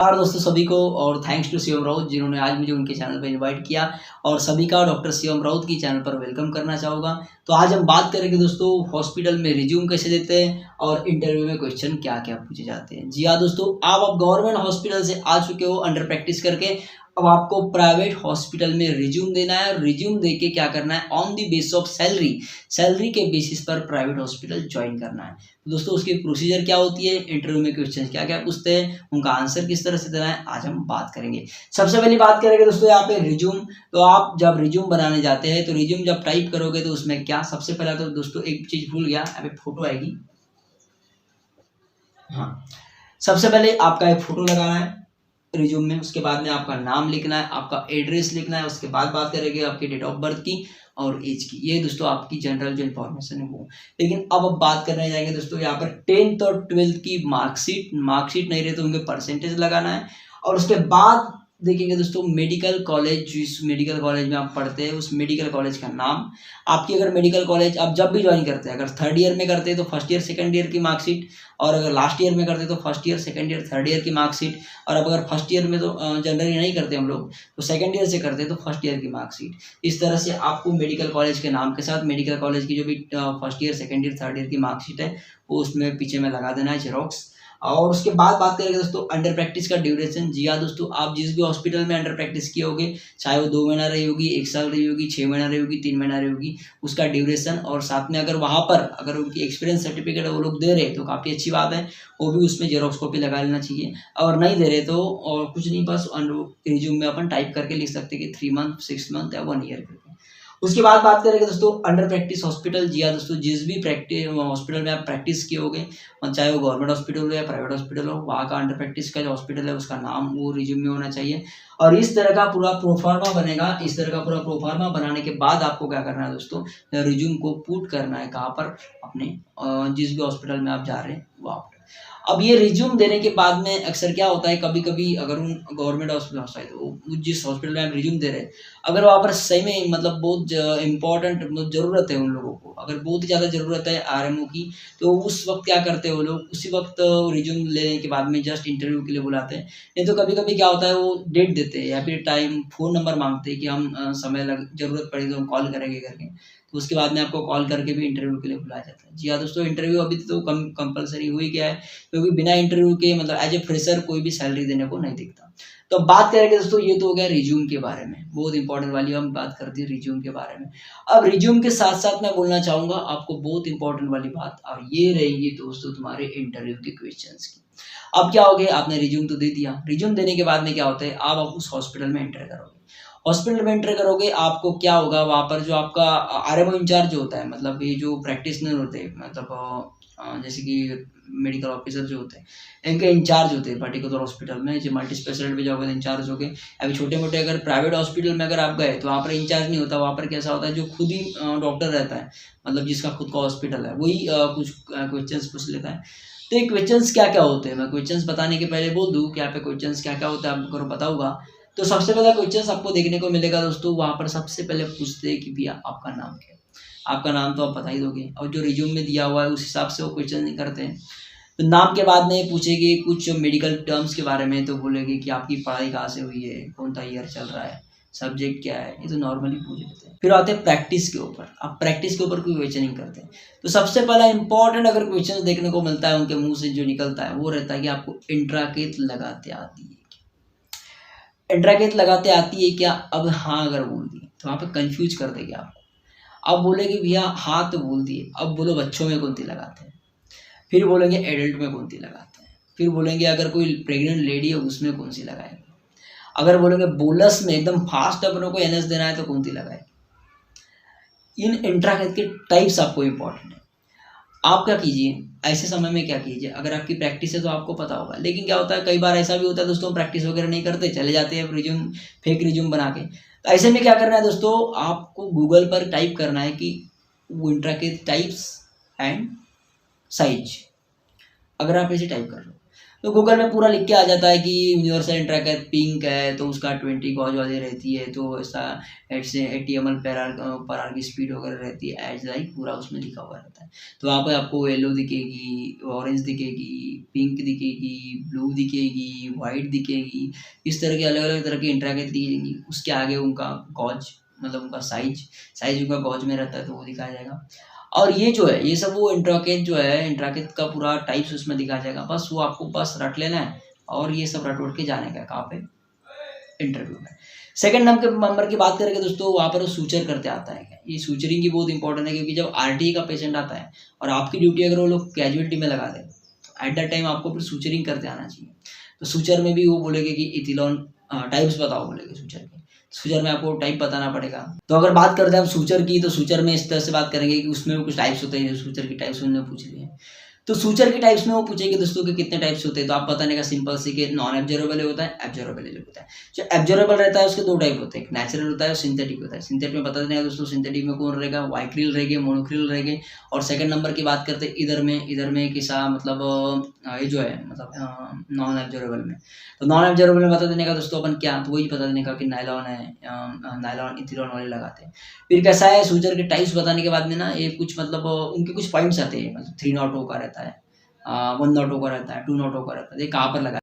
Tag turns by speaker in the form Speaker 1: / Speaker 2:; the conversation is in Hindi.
Speaker 1: नमस्कार दोस्तों सभी को और थैंक्स टू शिवम राउत जिन्होंने आज मुझे उनके चैनल पर इनवाइट किया और सभी का डॉक्टर शिवम राउत की चैनल पर वेलकम करना चाहूँगा। तो आज हम बात करेंगे दोस्तों हॉस्पिटल में रिज्यूम कैसे देते हैं और इंटरव्यू में क्वेश्चन क्या क्या पूछे जाते हैं। जी हाँ दोस्तों, आप अब गवर्नमेंट हॉस्पिटल से आ चुके हो अंडर प्रैक्टिस करके। अब आपको प्राइवेट हॉस्पिटल में रिज्यूम देना है और रिज्यूम देके क्या करना है, on the base of salary के बेसिस पर प्राइवेट हॉस्पिटल ज्वाइन करना है। तो दोस्तों उसकी प्रोसीजर क्या होती है, इंटरव्यू में क्वेश्चन क्या क्या पूछते हैं, उनका आंसर किस तरह से देना है, आज हम बात करेंगे। सबसे पहले बात करेंगे दोस्तों यहाँ पे रिज्यूम। तो आप जब रिज्यूम बनाने जाते हैं तो रिज्यूम जब टाइप करोगे तो उसमें क्या, सबसे पहला तो दोस्तों एक चीज भूल गया, यहाँ पे फोटो आएगी। हाँ, सबसे पहले आपका एक फोटो लगाना है रिज्यूम में, उसके बाद में आपका नाम लिखना है, आपका एड्रेस लिखना है, उसके बाद बात करेंगे आपकी डेट ऑफ बर्थ की और एज की। ये दोस्तों आपकी जनरल जो इन्फॉर्मेशन है वो। लेकिन अब बात करने जाएंगे दोस्तों यहाँ पर 10th और 12th की मार्कशीट नहीं रहे तो उनके परसेंटेज लगाना है। और उसके बाद देखेंगे दोस्तों मेडिकल कॉलेज, जिस मेडिकल कॉलेज में आप पढ़ते हैं उस मेडिकल कॉलेज का नाम। आपकी अगर मेडिकल कॉलेज आप जब भी ज्वाइन करते हैं, अगर थर्ड ईयर में करते हैं तो फर्स्ट ईयर सेकंड ईयर की मार्कशीट, और अगर लास्ट ईयर में करते हैं तो first year second year third year की मार्कशीट, और अब अगर फर्स्ट ईयर में तो जनरली नहीं करते हम लोग, तो सेकंड ईयर से करते हैं तो फर्स्ट ईयर की मार्कशीट। इस तरह से आपको मेडिकल कॉलेज के नाम के साथ मेडिकल कॉलेज की जो भी first year second year third year की मार्कशीट है वो उसमें पीछे में लगा देना है जेरोक्स। और उसके बाद बात करेंगे दोस्तों अंडर प्रैक्टिस का ड्यूरेशन। जी हाँ दोस्तों, आप जिस भी हॉस्पिटल में अंडर प्रैक्टिस किए होगे, चाहे वो 2 महीना रही होगी, 1 साल रही होगी, 6 महीना रही होगी, 3 महीना रही होगी, उसका ड्यूरेशन, और साथ में अगर वहाँ पर अगर उनकी एक्सपीरियंस सर्टिफिकेट वो लोग दे रहे तो काफ़ी अच्छी बात है, वो भी उसमें जेरोक्स कॉपी लगा लेना चाहिए। और नहीं दे रहे तो और कुछ नहीं, बस रिज्यूम में अपन टाइप करके लिख सकते हैं कि 3 मंथ 6 मंथ या 1 ईयर करके। उसके बाद बात करेंगे दोस्तों अंडर प्रैक्टिस हॉस्पिटल। जी हाँ दोस्तों, जिस भी प्रैक्टिस हॉस्पिटल में आप प्रैक्टिस किए होगे, चाहे वो गवर्नमेंट हॉस्पिटल हो या प्राइवेट हॉस्पिटल हो, वहाँ का अंडर प्रैक्टिस का जो हॉस्पिटल है उसका नाम वो रिज्यूम में होना चाहिए। और इस तरह का पूरा प्रोफार्मा बनेगा। इस तरह का पूरा प्रोफार्मा बनाने के बाद आपको क्या करना है दोस्तों, रिज्यूम को पुट करना है कहाँ पर, अपने जिस भी हॉस्पिटल में आप जा रहे हैं वहाँ पर। अब ये रिज्यूम देने के बाद में अक्सर क्या होता है, कभी कभी अगर उन गवर्नमेंट हॉस्पिटल तो जिस हॉस्पिटल में आप रिज्यूम दे रहे हैं, अगर वहाँ पर सही में मतलब बहुत इंपॉर्टेंट ज़रूरत है उन लोगों को, अगर बहुत ही ज़्यादा ज़रूरत है आरएमओ की, तो उस वक्त क्या करते हैं वो लोग, उसी वक्त रिज्यूम लेने के बाद में जस्ट इंटरव्यू के लिए बुलाते हैं। नहीं तो कभी कभी क्या होता है, वो डेट देते हैं या फिर टाइम फ़ोन नंबर मांगते हैं कि हम समय लग ज़रूरत पड़ेगी तो हम कॉल करेंगे करके, तो उसके बाद में आपको कॉल करके भी इंटरव्यू के लिए बुलाया जाता है। जी हाँ दोस्तों, इंटरव्यू अभी तो कंपलसरी हो ही गया है, क्योंकि बिना इंटरव्यू के मतलब एज ए फ्रेशर कोई भी सैलरी देने को नहीं दिखता। तो बात करेंगे दोस्तों, ये तो हो गया रिज्यूम के बारे में, बहुत इंपॉर्टेंट वाली हम बात करते हैं रिज्यूम के बारे में। अब रिज्यूम के साथ साथ मैं बोलना चाहूंगा आपको बहुत इंपॉर्टेंट वाली बात, और ये रहेगी दोस्तों तुम्हारे इंटरव्यू के क्वेश्चंस की। अब क्या हो गया, आपने रिज्यूम तो दे दिया, रिज्यूम देने के बाद में क्या होता है, आप उस हॉस्पिटल में एंटर करोगे। हॉस्पिटल में एंटर करोगे, आपको क्या होगा, वहाँ पर जो आपका आरएमओ इंचार्ज होता है, मतलब ये जो प्रैक्टिशनर होते हैं, मतलब जैसे कि मेडिकल ऑफिसर जो होते हैं, इनके इंचार्ज होते हैं पर्टिकुलर हॉस्पिटल में। जो मल्टी स्पेशलिटी पे जाओगे तो इंचार्ज हो गए। अभी छोटे मोटे अगर प्राइवेट हॉस्पिटल में अगर आप गए तो वहाँ पर इंचार्ज नहीं होता, वहाँ पर कैसा होता है, जो खुद ही डॉक्टर रहता है, मतलब जिसका खुद का हॉस्पिटल है, वही कुछ क्वेश्चंस पूछ लेता है। तो ये क्वेश्चंस क्या क्या होते हैं, मैं क्वेश्चंस बताने के पहले बोल दूं कि यहाँ पे क्वेश्चंस क्या क्या होता है, आपको पता होगा। तो सबसे पहला क्वेश्चंस आपको देखने को मिलेगा दोस्तों, वहाँ पर सबसे पहले पूछते हैं कि भैया आपका नाम क्या है। आपका नाम तो आप बता ही दोगे, और जो रिज्यूम में दिया हुआ है उस हिसाब से वो क्वेश्चन नहीं करते हैं। तो नाम के बाद में पूछेगी कुछ मेडिकल टर्म्स के बारे में, तो बोलेगी कि आपकी पढ़ाई कहाँ से हुई है, कौन सा ईयर चल रहा है, सब्जेक्ट क्या है, ये तो नॉर्मली पूछ लेते हैं। फिर आते हैं प्रैक्टिस के ऊपर। अब प्रैक्टिस के ऊपर कोई क्वेश्चन नहीं करते। तो सबसे पहला इंपॉर्टेंट अगर क्वेश्चन देखने को मिलता है उनके मुंह से जो निकलता है वो रहता है कि आपको इंट्राकेथ लगाते आती है, इंट्राकेथ लगाते आती है क्या। अब हाँ अगर बोल दिए तो वहाँ पे कंफ्यूज कर देगी आपको। अब बोलेगी भैया हाँ तो बोल दिए, अब बोलो बच्चों में कौन सी लगाते हैं, फिर बोलेंगे एडल्ट में कौन सी लगाते हैं, फिर बोलेंगे अगर कोई प्रेग्नेंट लेडी है उसमें कौन सी लगाएंगे, अगर बोलेंगे बोलस में एकदम फास्ट अपनों को एनएस देना है तो कौन सी लगाएंगे। इन इंट्राकेथ के टाइप्स आपको इंपॉर्टेंट है। आप क्या कीजिए ऐसे समय में, क्या कीजिए, अगर आपकी प्रैक्टिस है तो आपको पता होगा, लेकिन क्या होता है कई बार ऐसा भी होता है दोस्तों, प्रैक्टिस वगैरह नहीं करते, चले जाते हैं रिज्यूम, फेक रिज्यूम बना के। तो ऐसे में क्या करना है दोस्तों, आपको गूगल पर टाइप करना है कि इंट्राकेथ टाइप्स एंड साइज। अगर आप ऐसे टाइप कर लो तो गूगल में पूरा लिख के आ जाता है कि यूनिवर्सल इंट्राकर पिंक है तो उसका 20 गॉज वाली रहती है, तो ऐसा 80 ml पर आर की स्पीड वगैरह रहती है, एज लाइक पूरा उसमें लिखा हुआ रहता है। तो वहाँ पे आपको येलो दिखेगी, ऑरेंज दिखेगी, पिंक दिखेगी, ब्लू दिखेगी, वाइट दिखेगी, इस तरह के अलग अलग तरह की इंट्राकर दिखेगी। उसके आगे उनका गॉज मतलब उनका साइज उनका गॉज में रहता है तो वो दिखाया जाएगा। और ये जो है ये सब वो इंट्राकेट जो है इंट्राकेट का पूरा टाइप्स उसमें दिखाया जाएगा। बस वो आपको बस रट लेना है और ये सब रट उट के जाने का कहाँ पे, इंटरव्यू में। सेकंड नंबर की बात करेंगे दोस्तों, वहाँ पर सूचर करते आता है। ये सूचरिंग की बहुत इंपॉर्टेंट है, क्योंकि जब आरटीई का पेशेंट आता है और आपकी ड्यूटी अगर वो लोग कैजुअलिटी में लगा दे तो एट दैट टाइम आपको फिर सूचरिंग करते आना चाहिए। तो सूचर में भी वो बोलेंगे कि इथिलॉन टाइप्स बताओ, बोलेंगे सूचर के। सूचर में आपको टाइप बताना पड़ेगा। तो अगर बात करते हैं हम सूचर की, तो सूचर में इस तरह से बात करेंगे कि उसमें भी कुछ टाइप्स होते हैं। सूचर की टाइप्स उन्होंने पूछ ली है, तो सूचर के टाइप्स में वो पूछेंगे दोस्तों कि कितने टाइप्स होते हैं। तो आप बताने का सिंपल सी कि नॉन एब्जॉर्बेबल होता है, एब्जॉर्बेबल होता है। जो एब्जॉर्बेबल रहता है उसके दो टाइप होते हैं, एक नेचुरल होता है और सिंथेटिक होता है। सिंथेटिक में बता देने का दोस्तों, सिंथेटिक में कौन रहेगा, वाइक्रिल रहेंगे, मोनोक्रिल रहेंगे। और सेकंड नंबर की बात करते हैं इधर में किसा मतलब ये जो है मतलब नॉन एब्जॉर्बेबल में। तो नॉन एब्जॉर्बेबल में बता देने का दोस्तों अपन क्या, तो वही बता देने का कि नायलॉन है, नायलॉन इथिलॉन वाले लगाते हैं। फिर कैसा है, सूचर के टाइप्स बताने के बाद में ना ये कुछ मतलब उनके कुछ पॉइंट्स आते हैं, मतलब 3 नॉट का रहता है, 1 नॉट का रहता है, 2 नॉट का रहता है, ये कहाँ पर लगा